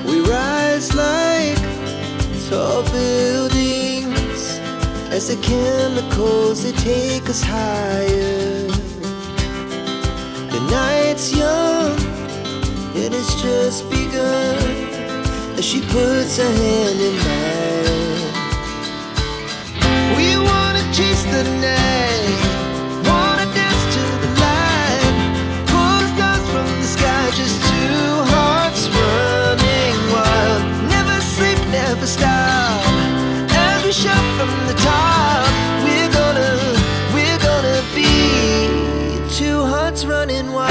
We rise like tall buildings as the chemicals, they take us higher. The night's young and it's just begun as she puts her hand in mine. We wanna chase the night, wanna dance to the light, pull the stars from the sky, just two hearts running wild. Never sleep, never stop, as we shout from the top. We're gonna be two hearts running wild.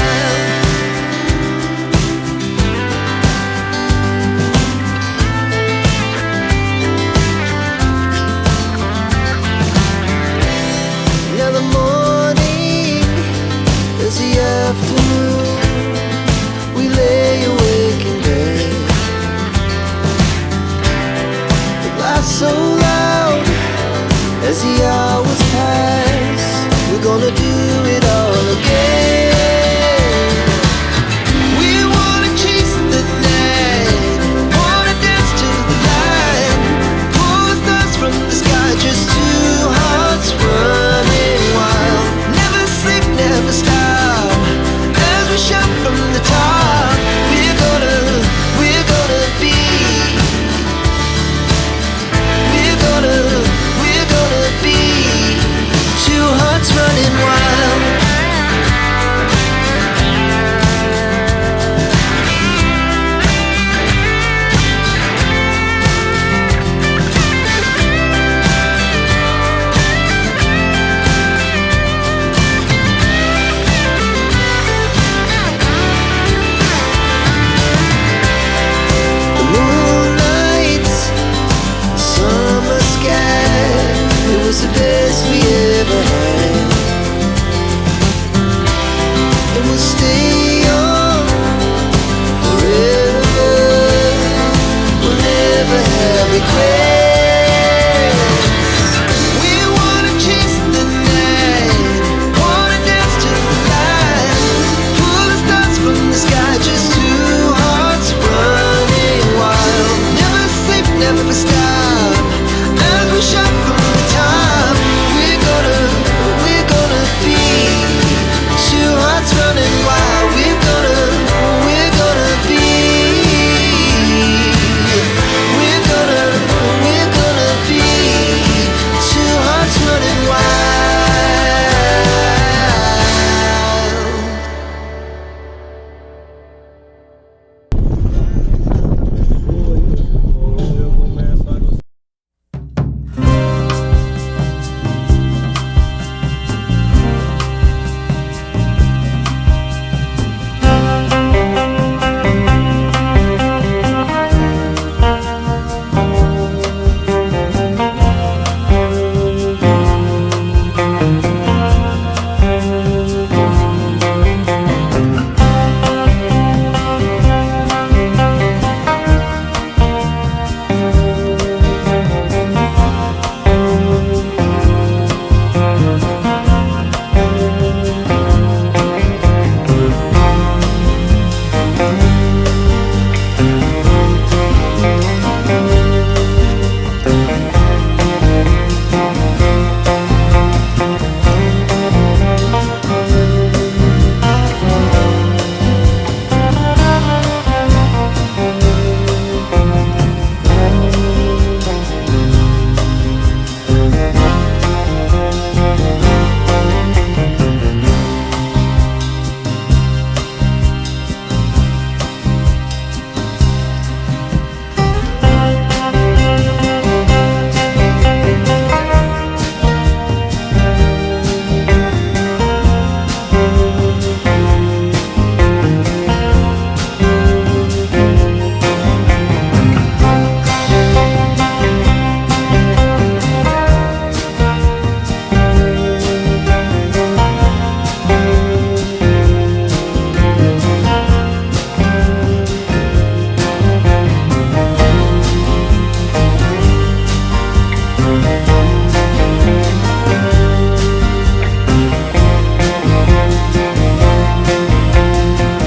Afternoon, we lay awake in bed. The laughs so loud as the hours pass. We're gonna do it all again. We wanna chase the night, wanna dance to the light, pull the stars from the sky, just two hearts running wild. Never sleep, never stop, shout from the top. We're gonna be, we're gonna be two hearts running wild. The best we ever had, and we'll stay on forever. We'll never have regrets. We wanna chase the night, wanna dance to the light, pull the stars from the sky, just two hearts running wild. Never sleep, never stop, as we shout from the top. Running wild, we're gonna be, we're gonna be two hearts running Thank you.